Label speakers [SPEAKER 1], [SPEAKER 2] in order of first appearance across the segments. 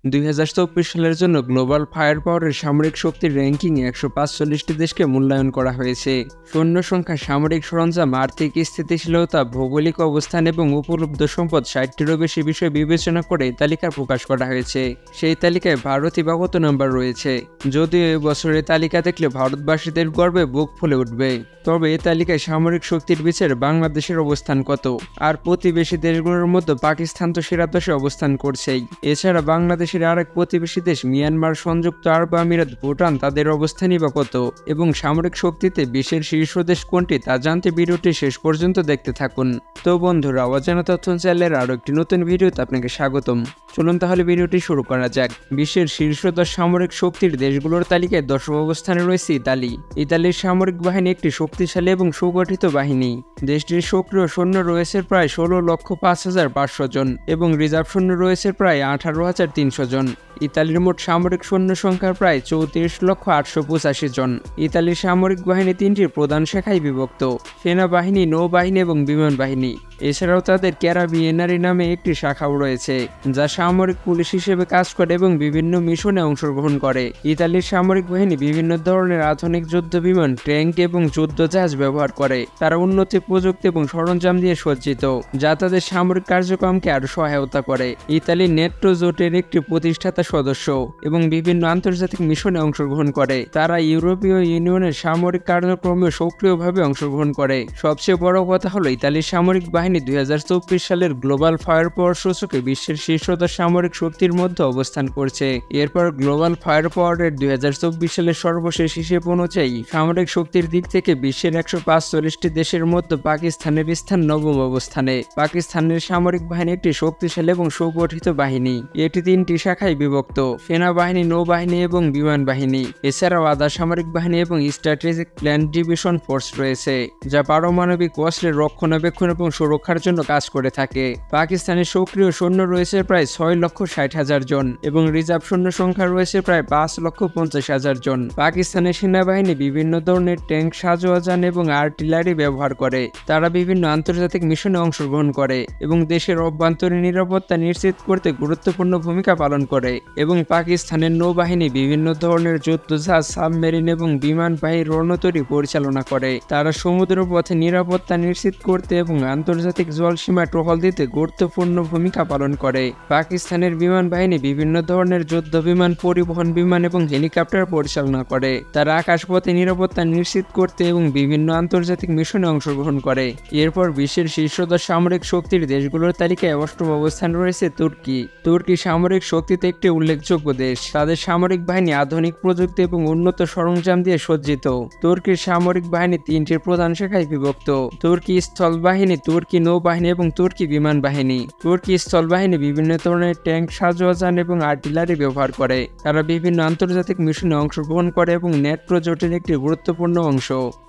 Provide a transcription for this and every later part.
[SPEAKER 1] 2024 সালের জন্য global fire পাওয়ারের সামরিক শক্তির র্যাঙ্কিংয়ে 145টি দেশকে মূল্যায়ন করা হয়েছে। সৈন্য সংখ্যা, সামরিক সরঞ্জাম, আর্থিক স্থিতিশীলতা, ভৌগোলিক অবস্থান এবং উপলব্ধ সম্পদ 60টিরও বেশি বিষয় বিবেচনা করে এই তালিকা প্রকাশ করা হয়েছে। সেই তালিকায় ভারতই বা কত নাম্বার রয়েছে? যদিও এ বছরের তালিকা দেখলে ভারতবাসীদের গর্বে বুক ফুলে উঠবে। তবে এই তালিকায় সামরিক শক্তির বিচারে বাংলাদেশের অবস্থান কত? আর প্রতিবেশী দেশগুলোর মধ্যে পাকিস্তান তো সেরা দশে অবস্থান করছেই। এছাড়া বাংলাদেশের আরেক প্রতিবেশী দেশ মিয়ানমার, সংযুক্ত আরব আমিরাত, ভুটান, তাদের অবস্থানই বা কত? এবং সামরিক শক্তিতে বিশ্বের শীর্ষ দেশ কোনটি তা জানতে ভিডিওটি শেষ পর্যন্ত দেখতে থাকুন। তো বন্ধুরা, অজানা তথ্য চ্যানেলের আরও একটি নতুন ভিডিওতে আপনাকে স্বাগতম। চলুন তাহলে ভিডিওটি শুরু করা যাক। বিশ্বের শীর্ষ 10 সামরিক শক্তির দেশগুলোর তালিকায় 10ম অবস্থানে রয়েছে ইতালি। ইতালির সামরিক বাহিনী একটি শক্তিশালী এবং সুগঠিত বাহিনী। দেশটির সক্রিয় সৈন্য রয়েছে প্রায় 16,05,500 জন এবং রিজার্ভ সৈন্য রয়েছে প্রায় 18,300 জন। ইতালির মোট সামরিক সৈন্য সংখ্যা প্রায় 34,885 জন। ইতালির সামরিক বাহিনী 3টি প্রধান শাখায় বিভক্ত: সেনাবাহিনী, নৌবাহিনী এবং বিমান বাহিনী। এছাড়াও তাদের ক্যারাবিনেরি নামে একটি শাখাও রয়েছে, যা সামরিক পুলিশ হিসেবে কাজ করে এবং বিভিন্ন মিশনে অংশগ্রহণ করে। ইতালির সামরিক বাহিনী বিভিন্ন ধরনের আধুনিক যুদ্ধ বিমান, ট্যাঙ্ক এবং যুদ্ধ জাহাজ ব্যবহার করে। তারা উন্নত প্রযুক্তি এবং সরঞ্জাম দিয়ে সজ্জিত, যা তাদের সামরিক কার্যক্রমকে আরও সহায়তা করে। ইতালি নেটো জোটের একটি প্রতিষ্ঠাতা সদস্য এবং বিভিন্ন আন্তর্জাতিক মিশনে অংশগ্রহণ করে। তারা ইউরোপীয় ইউনিয়নের সামরিক কার্যক্রমে সক্রিয়ভাবে অংশগ্রহণ করে। সবচেয়ে বড় কথা হলো, ইতালির সামরিক বাহিনী 2024 সালের গ্লোবাল ফায়ার পাওয়ার সূচকে বিশ্বের শীর্ষ 10 সামরিক শক্তির মধ্যে অবস্থান করছে। এরপর গ্লোবাল ফায়ার পাওয়ারের 2024 সালের সর্বশেষ হিসেব অনুযায়ী সামরিক শক্তির দিক থেকে বিশ্বের 145টি দেশের মধ্যে পাকিস্তানের স্থান 9ম অবস্থানে। পাকিস্তানের সামরিক বাহিনী একটি শক্তিশালী এবং সুগঠিত বাহিনী। এটি 3টি শাখায় বিভক্ত: সেনাবাহিনী, নৌবাহিনী এবং বিমান বাহিনী। এছাড়াও আধা সামরিক বাহিনী এবং স্ট্র্যাটেজিক প্ল্যান ডিভিশন ফোর্স রয়েছে, যা পারমাণবিক অস্ত্রের রক্ষণাবেক্ষণ এবং সুরক্ষার জন্য কাজ করে থাকে। পাকিস্তানের সক্রিয় সৈন্য রয়েছে প্রায় 6,60,000 জন এবং রিজার্ভ সৈন্য সংখ্যা রয়েছে প্রায় 5,50,000 জন। পাকিস্তানের সেনাবাহিনী বিভিন্ন ধরনের ট্যাঙ্ক, সাজোয়াজান এবং আর্টিলারি ব্যবহার করে। তারা বিভিন্ন আন্তর্জাতিক মিশনে অংশগ্রহণ করে এবং দেশের অভ্যন্তরীণ নিরাপত্তা নিশ্চিত করতে গুরুত্বপূর্ণ ভূমিকা পালন করে। এবং পাকিস্তানের নৌবাহিনী বিভিন্ন ধরনের যুদ্ধজাহাজ, সাবমেরিন এবং বিমানবাহী রণতরী পরিচালনা করে। তারা সমুদ্র পথে নিরাপত্তা নিশ্চিত করতে এবং আন্তর্জাতিক জলসীমা টহল দিতে গুরুত্বপূর্ণ ভূমিকা পালন করে। পাকিস্তানের বিমান বাহিনী বিভিন্ন ধরনের যুদ্ধ বিমান, পরিবহন বিমান এবং হেলিকপ্টার পরিচালনা করে। তারা আকাশপথে নিরাপত্তা নিশ্চিত করতে এবং বিভিন্ন আন্তর্জাতিক মিশনে অংশগ্রহণ করে। এরপর বিশ্বের শীর্ষ 10 সামরিক শক্তির দেশগুলোর তালিকায় 8ম অবস্থানে রয়েছে তুর্কি। তুর্কি সামরিক শক্তিতে একটি উল্লেখযোগ্য দেশ। তাদের সামরিক বাহিনী আধুনিক প্রযুক্তি এবং উন্নত সরঞ্জাম দিয়ে সজ্জিত। তুর্কির সামরিক বাহিনী 3টি প্রধান শাখায় বিভক্ত: তুর্কি স্থল বাহিনী, তুর্কি নৌবাহিনী এবং তুর্কি বিমান বাহিনী। তুর্কি স্থল বাহিনী বিভিন্ন ধরনের ট্যাঙ্ক, সাজোয়াজান এবং আর্টিলারি ব্যবহার করে। তারা বিভিন্ন আন্তর্জাতিক মিশনে অংশগ্রহণ করে এবং নেটো জোটের একটি গুরুত্বপূর্ণ অংশ।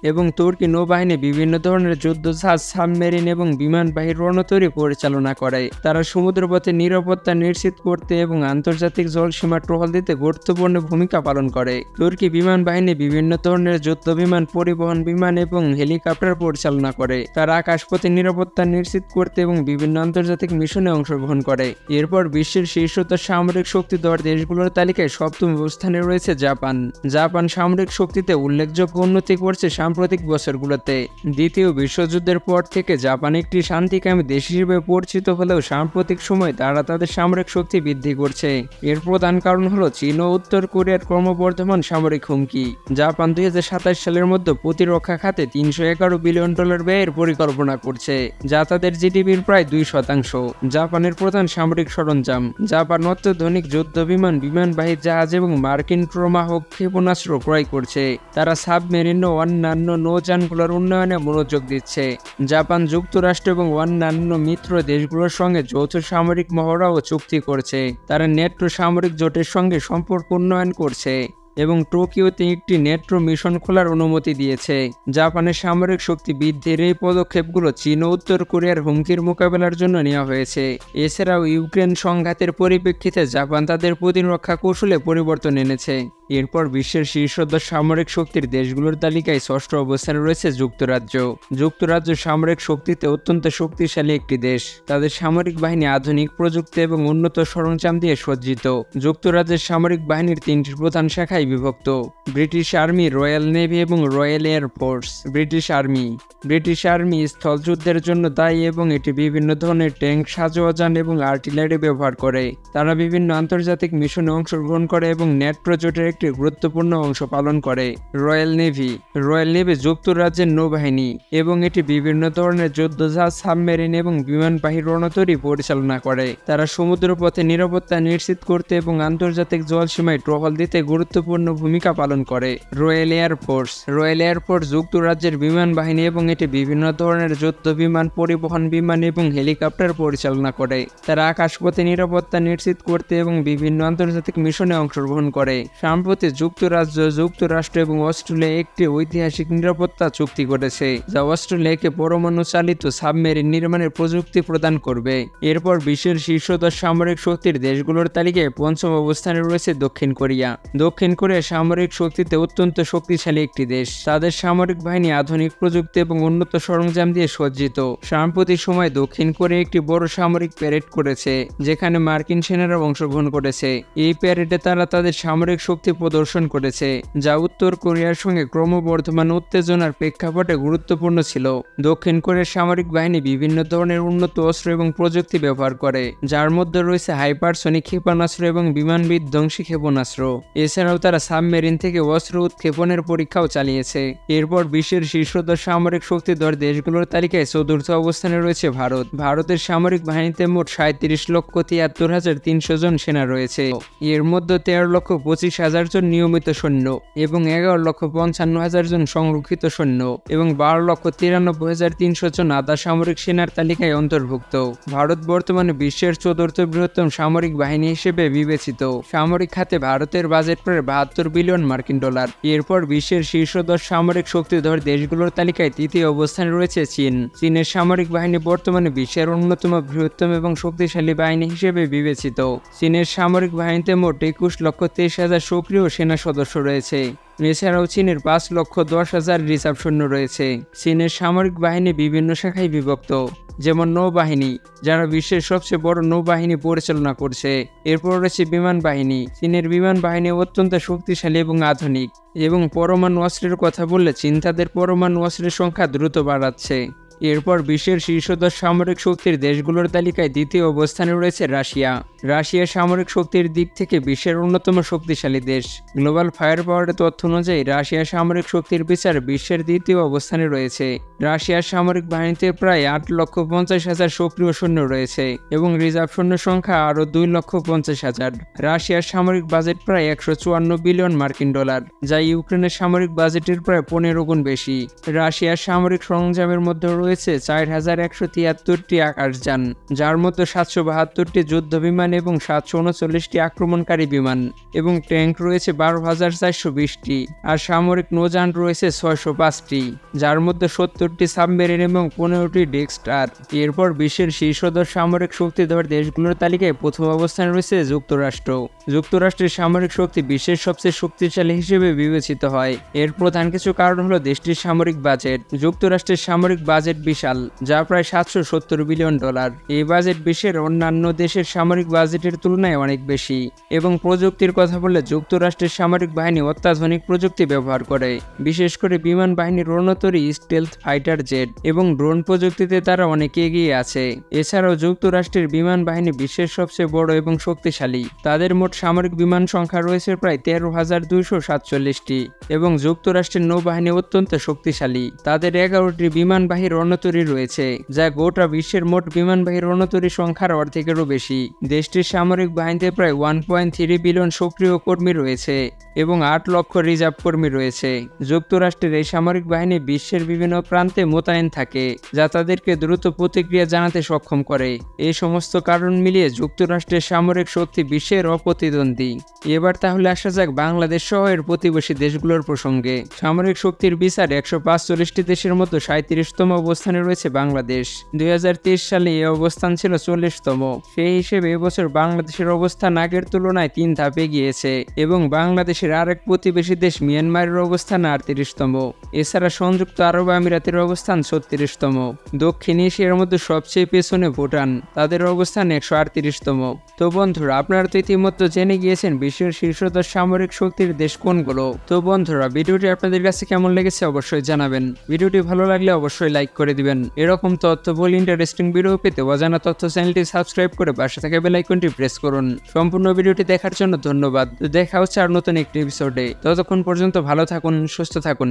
[SPEAKER 1] এবং তুর্কি নৌবাহিনী বিভিন্ন ধরনের যুদ্ধজাহাজ, সাবমেরিন এবং বিমানবাহী রণতরী পরিচালনা করে। তারা সমুদ্রপথে নিরাপত্তা নিশ্চিত করতে এবং আন্তর্জাতিক জলসীমা টহল দিতে গুরুত্বপূর্ণ ভূমিকা পালন করে। তুর্কি বিমান বাহিনী বিভিন্ন ধরনের যুদ্ধ বিমান, পরিবহন বিমান এবং হেলিকপ্টার পরিচালনা করে। তারা আকাশপথে নিরাপত্তা নিশ্চিত করতে এবং বিভিন্ন আন্তর্জাতিক মিশনে অংশগ্রহণ করে। এরপর বিশ্বের শীর্ষ 10 সামরিক শক্তিধর দেশগুলোর তালিকায় 7ম অবস্থানে রয়েছে জাপান। জাপান সামরিক শক্তিতে উল্লেখযোগ্য উন্নতি করছে সাম্প্রতিক বছরগুলোতে। দ্বিতীয় বিশ্বযুদ্ধের পর থেকে জাপান একটি শান্তিকামী দেশ হিসেবে পরিচিত হলেও সাম্প্রতিক সময়ে তারা তাদের সামরিক শক্তি বৃদ্ধি করছে। এর প্রধান কারণ হলো চীন ও উত্তর কোরিয়ার ক্রমবর্ধমান সামরিক হুমকি। জাপান 2027 সালের মধ্যে প্রতিরক্ষা খাতে $311 বিলিয়ন ব্যয়ের পরিকল্পনা করছে, যা তাদের জিডিপির প্রায় 2%। জাপানের প্রধান সামরিক সরঞ্জাম: জাপান অত্যাধুনিক যুদ্ধ বিমান, বিমানবাহী জাহাজ এবং মার্কিন টমাহক ক্ষেপণাস্ত্র ক্রয় করছে। তারা সাবমেরিন ও অন্যান্য নৌযানগুলোর উন্নয়নে মনোযোগ দিচ্ছে। জাপান যুক্তরাষ্ট্র এবং অন্যান্য মিত্র দেশগুলোর সঙ্গে যৌথ সামরিক মহড়া ও চুক্তি করছে। তারা নেটো সামরিক জোটের সঙ্গে সম্পর্ক উন্নয়ন করছে এবং টোকিওতে একটি নেটো মিশন খোলার অনুমতি দিয়েছে। জাপানের সামরিক শক্তি বৃদ্ধির এই পদক্ষেপগুলো চীন ও উত্তর কোরিয়ার হুমকির মোকাবেলার জন্য নেওয়া হয়েছে। এছাড়াও ইউক্রেন সংঘাতের পরিপ্রেক্ষিতে জাপান তাদের প্রতিরক্ষা কৌশলে পরিবর্তন এনেছে। এরপর বিশ্বের শীর্ষ 10 সামরিক শক্তির দেশগুলোর তালিকায় ষষ্ঠ অবস্থানে রয়েছে যুক্তরাজ্য। যুক্তরাজ্য সামরিক শক্তিতে অত্যন্ত শক্তিশালী একটি দেশ। তাদের সামরিক বাহিনী আধুনিক প্রযুক্তি এবং উন্নত সরঞ্জাম দিয়ে সজ্জিত। যুক্তরাজ্যের সামরিক বাহিনীর 3টি প্রধান শাখায় বিভক্ত: ব্রিটিশ আর্মি, রয়্যাল নেভি এবং royal air force. British army স্থলযুদ্ধের জন্য দায়ী এবং এটি বিভিন্ন ধরনের ট্যাঙ্ক, সাজোয়াজান এবং আর্টিলারি ব্যবহার করে। তারা বিভিন্ন আন্তর্জাতিক মিশনে অংশগ্রহণ করে এবং ন্যাটো জোটের একটি গুরুত্বপূর্ণ অংশ পালন করে। রয়্যাল নেভি যুক্তরাজ্যের নৌবাহিনী এবং এটি বিভিন্ন ধরনের যুদ্ধজাহাজ, সাবমেরিন এবং বিমানবাহী রণতরী পরিচালনা করে। তারা সমুদ্রপথে নিরাপত্তা নিশ্চিত করতে এবং আন্তর্জাতিক জলসীমায় টহল দিতে গুরুত্বপূর্ণ ভূমিকা পালন করে। রয়্যাল এয়ার ফোর্স যুক্তরাজ্যের বিমান বাহিনী এবং এটি বিভিন্ন ধরনের যুদ্ধ বিমান, পরিবহন বিমান এবং হেলিকপ্টার পরিচালনা করে। তারা আকাশপথে নিরাপত্তা নিশ্চিত করতে এবং বিভিন্ন আন্তর্জাতিক মিশনে অংশগ্রহণ করে। সম্প্রতি যুক্তরাজ্য, যুক্তরাষ্ট্র এবং অস্ট্রেলিয়া একটি ঐতিহাসিক নিরাপত্তা চুক্তি করেছে, যা অস্ট্রেলিয়াকে পরমাণু চালিত সাবমেরিন নির্মাণের প্রযুক্তি প্রদান করবে। এরপর বিশ্বের শীর্ষ 10 সামরিক শক্তির দেশগুলোর তালিকায় 5ম অবস্থানে রয়েছে দক্ষিণ কোরিয়া। দক্ষিণ কোরিয়া সামরিক শক্তিতে অত্যন্ত শক্তিশালী একটি দেশ। তাদের সামরিক বাহিনী আধুনিক প্রযুক্তি এবং উন্নত সরঞ্জাম দিয়ে সজ্জিত। সাম্প্রতিক সময়ে দক্ষিণ কোরিয়া একটি বড় সামরিক প্যারেড করেছে, যেখানে মার্কিন সেনারা অংশগ্রহণ করেছে। এই প্যারেডে তারা তাদের সামরিক শক্তি প্রদর্শন করেছে, যা উত্তর কোরিয়ার সঙ্গে ক্রমবর্ধমান উত্তেজনার প্রেক্ষাপটে গুরুত্বপূর্ণ ছিল। দক্ষিণ কোরিয়ার সামরিক বাহিনী বিভিন্ন ধরনের উন্নত অস্ত্র এবং প্রযুক্তি ব্যবহার করে, যার মধ্যে রয়েছে হাইপারসনিক ক্ষেপণাস্ত্র এবং বিমান বিধ্বংসী ক্ষেপণাস্ত্র। এছাড়াও তারা সাবমেরিন থেকে অস্ত্র উৎক্ষেপণের পরীক্ষাও চালিয়েছে। এরপর বিশ্বের শীর্ষ 10 সামরিক শক্তিধর দেশগুলোর তালিকায় 4র্থ অবস্থানে রয়েছে ভারত। ভারতের সামরিক বাহিনীতে মোট 37,73,300 জন সেনা রয়েছে। এর মধ্যে 13,25,000 জন নিয়মিত সৈন্য এবং 11,55,000 জন সংরক্ষিত সৈন্য এবং 12,93,300 জন আধা সামরিক সেনার তালিকায় অন্তর্ভুক্ত। ভারত বর্তমানে বিশ্বের 4র্থ বৃহত্তম সামরিক বাহিনী হিসেবে বিবেচিত। সামরিক খাতে ভারতের বাজেট প্রায় $72 বিলিয়ন। এরপর বিশ্বের শীর্ষ 10 সামরিক শক্তিধর দেশগুলোর তালিকায় 3য় অবস্থানে রয়েছে চীন। চীনের সামরিক বাহিনী বর্তমানে বিশ্বের অন্যতম বৃহত্তম এবং শক্তিশালী বাহিনী হিসেবে বিবেচিত। চীনের সামরিক বাহিনীতে মোট 21,23,000 সক্রিয় সেনা সদস্য রয়েছে। এছাড়াও চীনের 5,10,000 রিজার্ভ সৈন্য রয়েছে। চীনের সামরিক বাহিনী বিভিন্ন শাখায় বিভক্ত, যেমন নৌবাহিনী, যারা বিশ্বের সবচেয়ে বড় নৌবাহিনী পরিচালনা করছে। এরপর রয়েছে বিমান বাহিনী। চীনের বিমান বাহিনী অত্যন্ত শক্তিশালী এবং আধুনিক। এবং পরমাণু অস্ত্রের কথা বললে চীন তাদের পরমাণু অস্ত্রের সংখ্যা দ্রুত বাড়াচ্ছে। এরপর বিশ্বের শীর্ষ 10 সামরিক শক্তির দেশগুলোর তালিকায় 2য় অবস্থানে রয়েছে রাশিয়া সামরিক শক্তির দিক থেকে বিশ্বের অন্যতম শক্তিশালী দেশ। গ্লোবাল ফায়ার পাওয়ারের তথ্য অনুযায়ী রাশিয়া সামরিক শক্তির বিচার বিশ্বের 2য় অবস্থানে রয়েছে। রাশিয়ার সামরিক বাহিনীতে প্রায় 8,50,000 সক্রিয় সৈন্য রয়েছে এবং রিজার্ভ সৈন্য সংখ্যা আরও 2,50,000। রাশিয়ার সামরিক বাজেট প্রায় $154 বিলিয়ন, যা ইউক্রেনের সামরিক বাজেটের প্রায় 15 গুণ বেশি। রাশিয়ার সামরিক সরঞ্জামের মধ্যে রয়েছে 4,173টি আকাশযান, যার মধ্যে 772টি যুদ্ধ বিমান এবং 739টি আক্রমণকারী বিমান এবং ট্যাঙ্ক রয়েছে 12,420টি। আর সামরিক নৌযান রয়েছে 605টি, যার মধ্যে 70টি সাবমেরিন এবং 15টি ডেক্সটার। এরপর বিশ্বের শীর্ষ 10 সামরিক শক্তিধর দেশগুলোর তালিকায় 1ম অবস্থানে রয়েছে যুক্তরাষ্ট্র। যুক্তরাষ্ট্রের সামরিক শক্তি বিশ্বের সবচেয়ে শক্তিশালী হিসেবে বিবেচিত হয়। এর প্রধান কিছু কারণ হলো দেশটির সামরিক বাজেট। যুক্তরাষ্ট্রের সামরিক বাজেট বিশাল, যা প্রায় $770 বিলিয়ন। এই বাজেট বিশ্বের অন্যান্য দেশের সামরিক বাজেটের তুলনায় অনেক বেশি। এবং প্রযুক্তির কথা বললে যুক্তরাষ্ট্রের সামরিক বাহিনী অত্যাধুনিক প্রযুক্তি ব্যবহার করে, বিশেষ করে বিমান বাহিনীর রণতরী, স্টেলথ ফাইটার জেট এবং ড্রোন প্রযুক্তিতে তারা অনেক এগিয়ে আছে। এছাড়াও যুক্তরাষ্ট্রের বিমান বাহিনী বিশ্বের সবচেয়ে বড় এবং শক্তিশালী। তাদের মোট সামরিক বিমান সংখ্যা রয়েছে প্রায় 13,247টি এবং যুক্তরাষ্ট্রের নৌবাহিনী অত্যন্ত শক্তিশালী। তাদের 11টি বিমানবাহী রণতরী রয়েছে, যা গোটা বিশ্বের মোট বিমানবাহী রণতরী সংখ্যার অর্ধেকেরও বেশি। দেশটির সামরিক বাহিনীতে প্রায় 1.3 বিলিয়ন সক্রিয় কর্মী রয়েছে এবং 8 লক্ষ রিজার্ভ কর্মী রয়েছে। যুক্তরাষ্ট্রের এই সামরিক বাহিনী বিশ্বের বিভিন্ন প্রান্তে মোতায়েন থাকে, যা তাদেরকে দ্রুত প্রতিক্রিয়া জানাতে সক্ষম করে। এই সমস্ত কারণ মিলিয়ে যুক্তরাষ্ট্রের সামরিক শক্তি বিশ্বের অপ্রতিরোধ্য প্রতিদ্বন্দ্বী। এবার তাহলে আসা যাক বাংলাদেশ সহ এর প্রতিবেশী দেশগুলোর প্রসঙ্গে। সামরিক শক্তির বিচারে 145টি দেশের মধ্যে 37তম অবস্থানে রয়েছে বাংলাদেশ। 2023 সালে এই অবস্থান ছিল 40তম। সেই হিসেবে এবছর বাংলাদেশের অবস্থান আগের তুলনায় 3 ধাপে গিয়েছে এবং বাংলাদেশের আরেক প্রতিবেশী দেশ মিয়ানমারের অবস্থান 38তম। এছাড়া সংযুক্ত আরব আমিরাতের অবস্থান 36তম। দক্ষিণ এশিয়ার মধ্যে সবচেয়ে পেছনে ভুটান, তাদের অবস্থান 138তম। তো বন্ধুরা, আপনারা তো ইতিমধ্যে জেনে গিয়েছেন বিশ্বের শীর্ষ 10 সামরিক শক্তির দেশ কোনগুলো। তো বন্ধুরা, ভিডিওটি আপনাদের কাছে কেমন লেগেছে অবশ্যই জানাবেন। ভিডিওটি ভালো লাগলে অবশ্যই লাইক করে দিবেন। এরকম তথ্যবহুল ইন্টারেস্টিং ভিডিও পেতে অজানা তথ্য চ্যানেলটি সাবস্ক্রাইব করে পাশে থাকা বেল আইকনটি প্রেস করুন। সম্পূর্ণ ভিডিওটি দেখার জন্য ধন্যবাদ। দেখা হচ্ছে আর নতুন একটি এপিসোডে। ততক্ষণ পর্যন্ত ভালো থাকুন, সুস্থ থাকুন।